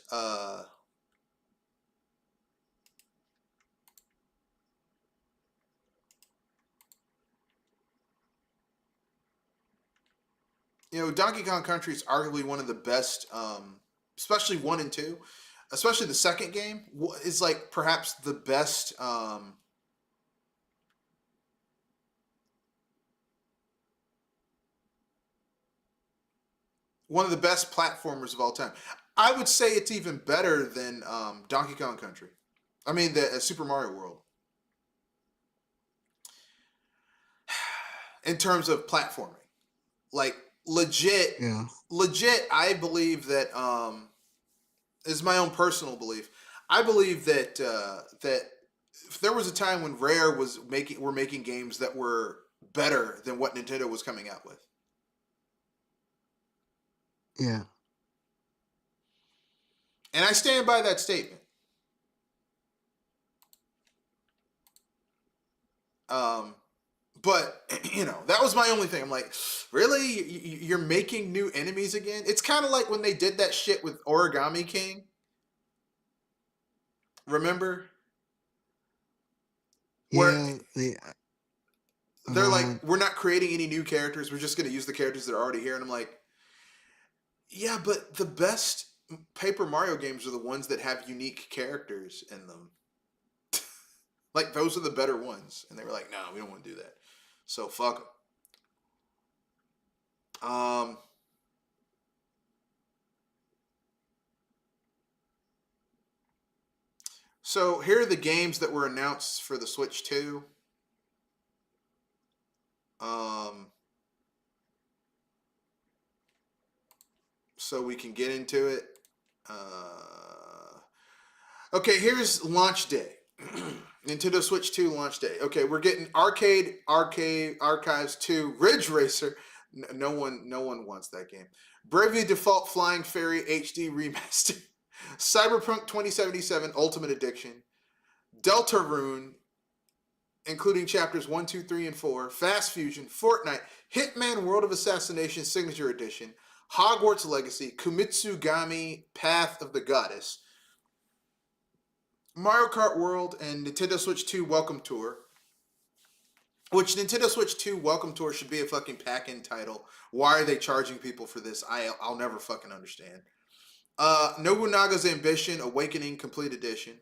Donkey Kong Country is arguably one of the best, especially 1 and 2, especially the second game is like perhaps the best. One of the best platformers of all time. I would say it's even better than Donkey Kong Country. I mean, the Super Mario World in terms of platforming. Like legit, Yeah. legit. I believe that is my own personal belief. I believe that that if there was a time when Rare were making games that were better than what Nintendo was coming out with. Yeah. And I stand by that statement. But that was my only thing. I'm like, really, you're making new enemies again? It's kind of like when they did that shit with Origami King. Remember? Where Yeah. they're like, we're not creating any new characters. We're just going to use the characters that are already here. And I'm like, yeah, but the best Paper Mario games are the ones that have unique characters in them. Like, those are the better ones. And they were like, no, we don't want to do that. So, fuck them. So, here are the games that were announced for the Switch 2. So we can get into it. Okay, here's launch day. Nintendo Switch 2 launch day. Okay, we're getting Arcade Archives 2 Ridge Racer. No one wants that game. Bravely Default Flying Fairy HD Remaster. Cyberpunk 2077 Ultimate Edition. Deltarune, including chapters 1, 2, 3, and 4. Fast Fusion, Fortnite, Hitman World of Assassination Signature Edition. Hogwarts Legacy, Kumitsugami Path of the Goddess, Mario Kart World, and Nintendo Switch 2 Welcome Tour. Which Nintendo Switch 2 Welcome Tour should be a fucking pack-in title. Why are they charging people for this? I'll never fucking understand. Nobunaga's Ambition Awakening Complete Edition.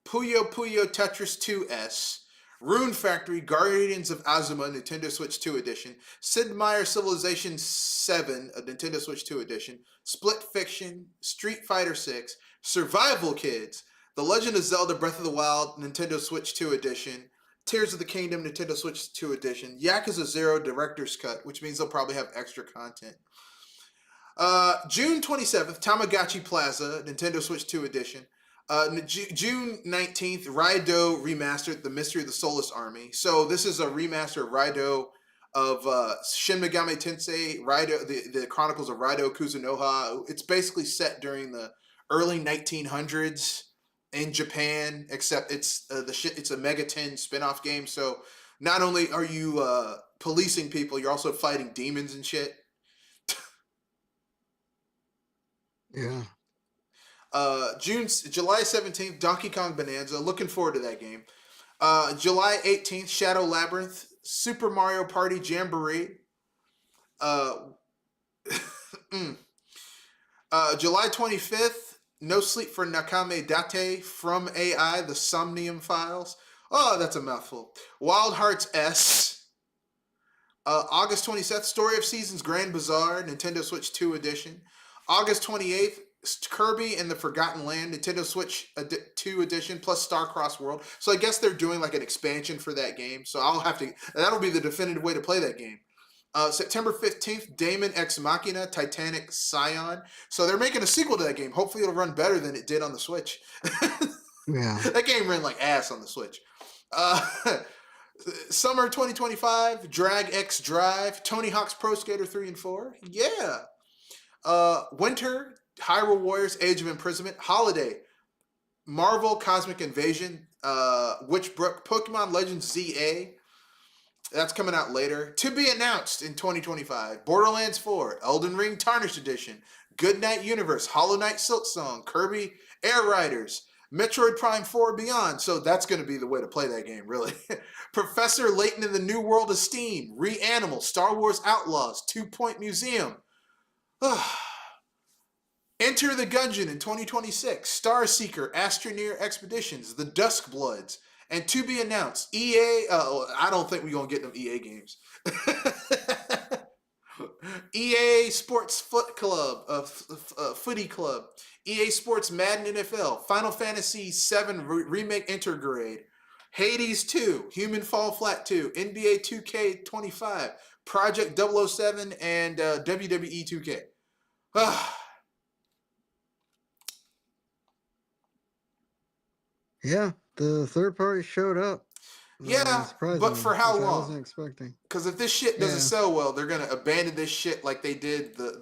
Puyo Puyo Tetris 2S. Rune Factory Guardians of Azuma Nintendo Switch 2 Edition. Sid Meier Civilization 7 a Nintendo Switch 2 Edition. Split Fiction, Street Fighter 6, Survival Kids, The Legend of Zelda Breath of the Wild Nintendo Switch 2 Edition, Tears of the Kingdom Nintendo Switch 2 Edition, Yakuza 0 Director's Cut, which means they'll probably have extra content. June 27th, Tamagotchi Plaza Nintendo Switch 2 Edition. June 19th, Raido Remastered, The Mystery of the Soulless Army. So this is a remaster of Raido of Shin Megami Tensei, Raido, the Chronicles of Raido Kuzunoha. It's basically set during the early 1900s in Japan, except it's it's a Mega 10 spin-off game. So not only are you policing people, you're also fighting demons and shit. Yeah. July 17th, Donkey Kong Bonanza. Looking forward to that game. July 18th, Shadow Labyrinth, Super Mario Party Jamboree. July 25th, No Sleep for Nakame Date from AI, the Somnium Files. Oh, that's a mouthful. Wild Hearts S. August 27th, Story of Seasons Grand Bazaar, Nintendo Switch 2 Edition. August 28th, Kirby and the Forgotten Land Nintendo Switch 2 edition plus Starcross World. So I guess they're doing like an expansion for that game. So I'll have to. That'll be the definitive way to play that game. September 15th, Daemon Ex Machina Titanic Scion. So they're making a sequel to that game. Hopefully it'll run better than it did on the Switch. Yeah. That game ran like ass on the Switch. Summer 2025, Drag X Drive, Tony Hawk's Pro Skater 3 and 4. Yeah. Winter, Hyrule Warriors Age of Imprisonment. Holiday, Marvel Cosmic Invasion, Witchbrook, Pokemon Legends ZA. That's coming out later. To be announced in 2025. Borderlands 4, Elden Ring Tarnished Edition, Goodnight Universe, Hollow Knight Silksong, Kirby Air Riders, Metroid Prime 4 Beyond. So that's going to be the way to play that game, really. Professor Layton in the New World of Steam, Reanimal, Star Wars Outlaws, 2 Point Museum. Enter the Gungeon in 2026. Star Seeker, Astroneer Expeditions, The Duskbloods, and to be announced, EA. I don't think we're gonna get them EA games. EA Sports Foot Club, Footy Club, EA Sports Madden NFL, Final Fantasy VII Remake Intergrade, Hades 2, Human Fall Flat 2, NBA 2K25, Project 007, and WWE 2K. Yeah, the third party showed up. Yeah, but Surprisingly, for how which I long? wasn't expecting. Because if this shit doesn't Yeah, sell well, they're gonna abandon this shit like they did the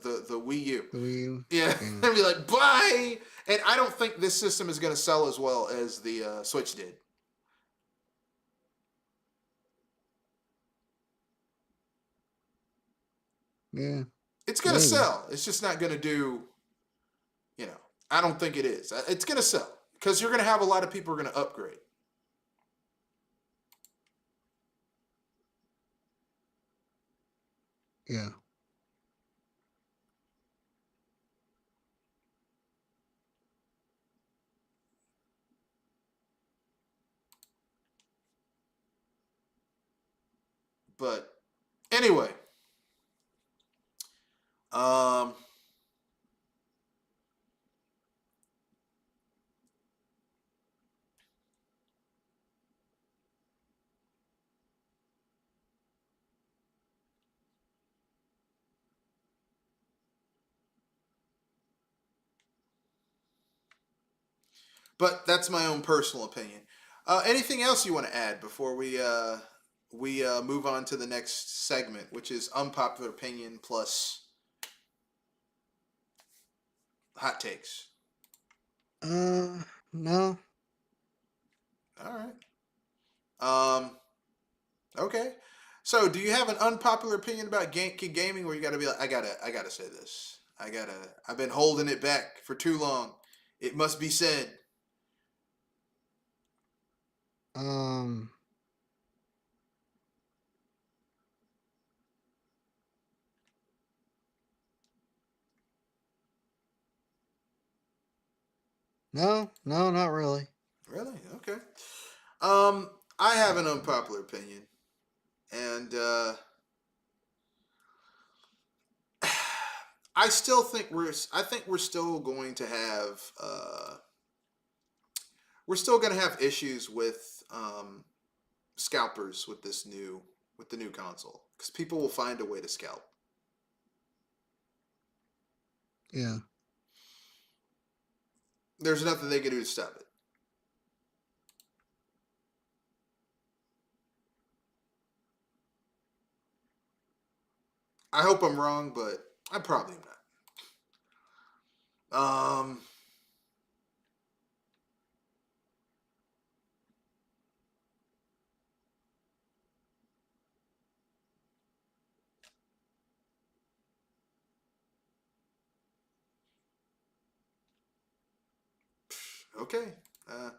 Wii U. the Wii U. Yeah, Yeah, they'll be like, bye. And I don't think this system is gonna sell as well as the Switch did. yeah, It's gonna maybe. sell. It's just not gonna do. You know, I don't think it is. It's gonna sell because you're gonna have a lot of people who are gonna upgrade. Yeah, But anyway, um, but that's my own personal opinion. Anything else you want to add before we move on to the next segment, which is unpopular opinion plus hot takes? no. All right. Okay. So, do you have an unpopular opinion about gaming where you got to be like, I gotta say this. I've been holding it back for too long. It must be said. Um, no, not really. Really? Okay. Um, I have an unpopular opinion, and I think we're still going to have we're still going to have issues with scalpers with the new console because people will find a way to scalp. Yeah, There's nothing they can do to stop it. I hope I'm wrong, but I probably am not. Okay. Uh,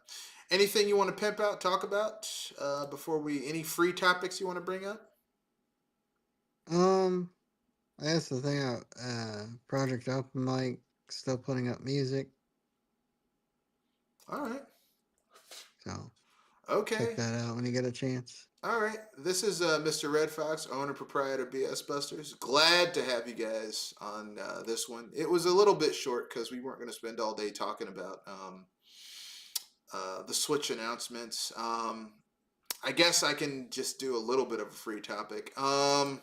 Anything you want to pimp out, talk about before we? Any free topics you want to bring up? um, I guess the thing out, Project Open Mic still putting up music, All right. so Check Okay. that out when you get a chance. All right. This is Mr. Red Fox, owner proprietor BS Busters. Glad to have you guys on this one. It was a little bit short because we weren't going to spend all day talking about the Switch announcements. I guess I can just do a little bit of a free topic. I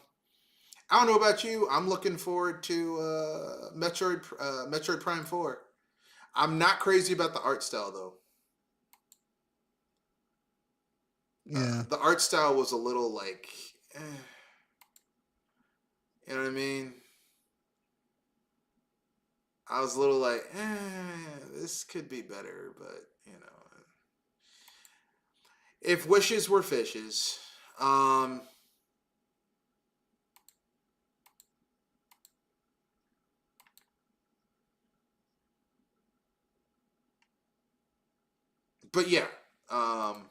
don't know about you. I'm looking forward to Metroid Prime 4. I'm not crazy about the art style though. Yeah, The art style was a little like, you know what I mean? I was a little like, this could be better, but you know, if wishes were fishes, um, but yeah, um,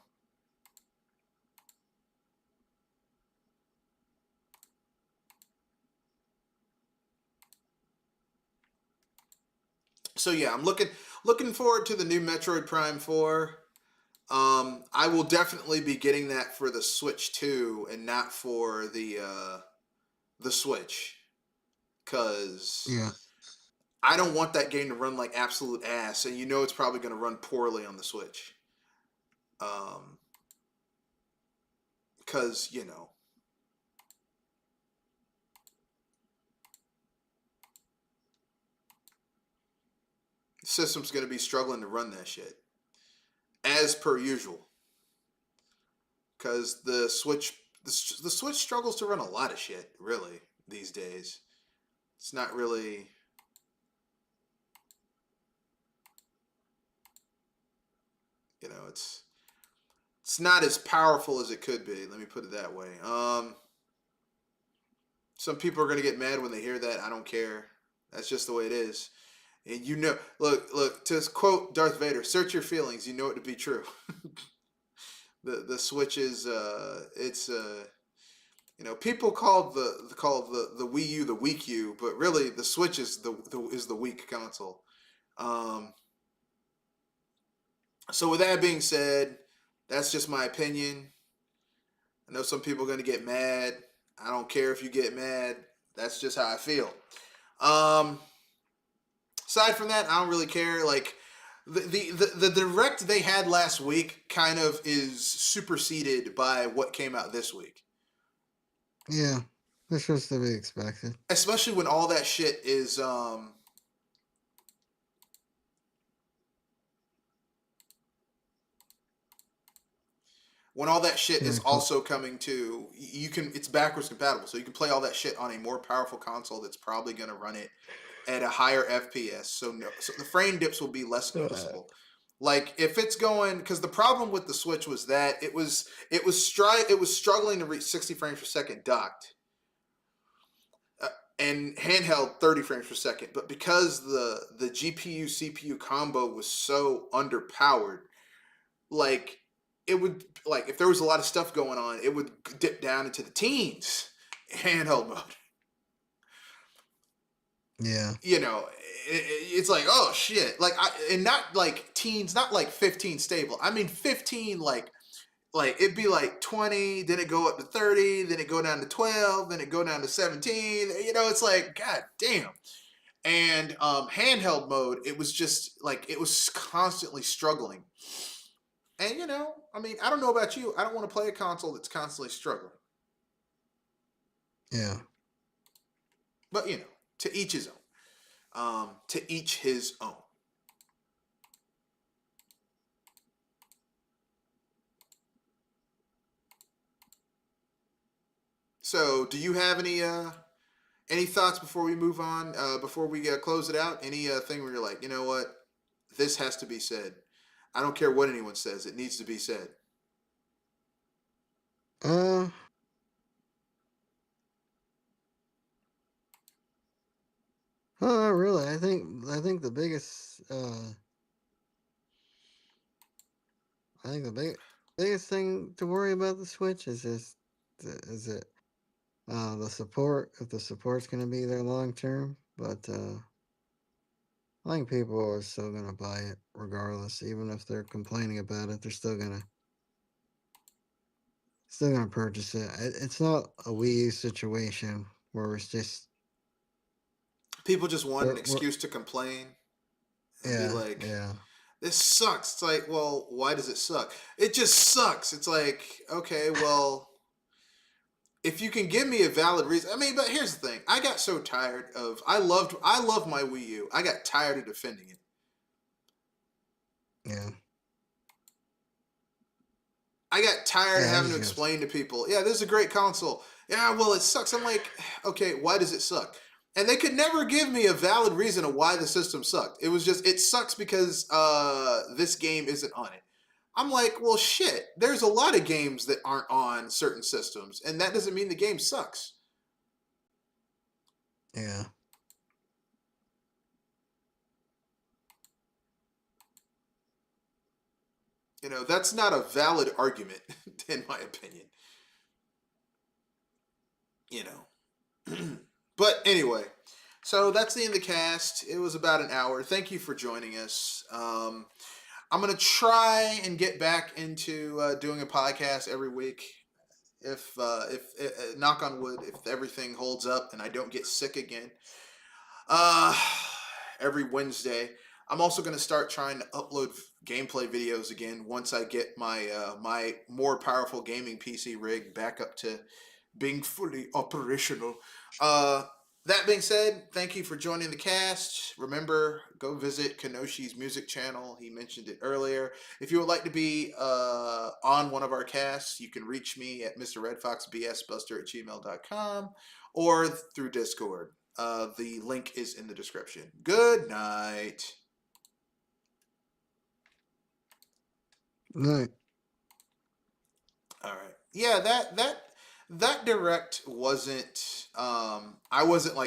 so yeah, I'm looking forward to the new Metroid Prime 4. I will definitely be getting that for the Switch 2 and not for the Switch, cause yeah, I don't want that game to run like absolute ass, and you know it's probably going to run poorly on the Switch. Um, cause you know, the system's going to be struggling to run that shit as per usual. Cause the Switch struggles to run a lot of shit really these days. It's not really, you know, it's not as powerful as it could be. Let me put it that way. Some people are gonna get mad when they hear that. I don't care. That's just the way it is. And you know, look. To quote Darth Vader, "Search your feelings. You know it to be true." The Switch is it's you know, people call the Wii U the weak U, but really the Switch is the weak console. Um, so with that being said, that's just my opinion. I know some people are gonna get mad. I don't care if you get mad. That's just how I feel. Um, aside from that, I don't really care. Like the direct they had last week kind of is superseded by what came out this week. yeah. This was to be expected. Especially when all that shit is when all that shit is Very cool. also coming to, you can, it's backwards compatible, so you can play all that shit on a more powerful console that's probably going to run it at a higher FPS. So no, so the frame dips will be less Uh, noticeable. Like if it's going, because the problem with the Switch was that it was struggling to reach 60 frames per second docked, uh, and handheld 30 frames per second. But because the GPU CPU combo was so underpowered, like it would, like if there was a lot of stuff going on, it would dip down into the teens handheld mode. yeah, You know, it's like, oh shit, like and not like teens, not like 15 stable. I mean 15 like it'd be like 20, then it go up to 30, then it go down to 12, then it go down to 17. You know, it's like god damn. And handheld mode, it was just like it was constantly struggling. And you know, I mean, I don't know about you, I don't want to play a console that's constantly struggling. yeah. But you know, to each his own. To each his own. So, do you have any thoughts before we move on? Before we close it out, any thing where you're like, you know what, this has to be said. I don't care what anyone says; it needs to be said. Uh, oh, really. I think the biggest biggest thing to worry about the Switch is just is it the support, if the support's going to be there long term. But I think people are still going to buy it regardless, even if they're complaining about it. They're still going to. still gonna purchase it. It's not a Wii U situation where it's just People just want an we're excuse to complain and be yeah, like, yeah, this sucks. It's like, well, why does it suck? It just sucks. It's like, okay, well, if you can give me a valid reason. I mean, but here's the thing. I got so tired of I love my Wii U. I got tired of defending it. yeah. I got tired of Yeah, I having to just got explain to people, yeah, this is a great console. Yeah, well, it sucks. I'm like, okay, why does it suck? And they could never give me a valid reason of why the system sucked. It was just, it sucks because this game isn't on it. I'm like, well, shit. There's a lot of games that aren't on certain systems, and that doesn't mean the game sucks. yeah. You know, that's not a valid argument, in my opinion. You know. But anyway, so that's the end of the cast. It was about an hour. Thank you for joining us. I'm gonna try and get back into doing a podcast every week. If knock on wood, if everything holds up and I don't get sick again, uh, every Wednesday. I'm also going to start trying to upload gameplay videos again once I get my my more powerful gaming PC rig back up to being fully operational. Uh, that being said, thank you for joining the cast. Remember, go visit Kenoshi's music channel. He mentioned it earlier. If you would like to be on one of our casts, you can reach me at mrredfoxbsbuster at gmail.com or through Discord. The link is in the description. Good night. No, All right. Yeah, that direct wasn't I wasn't like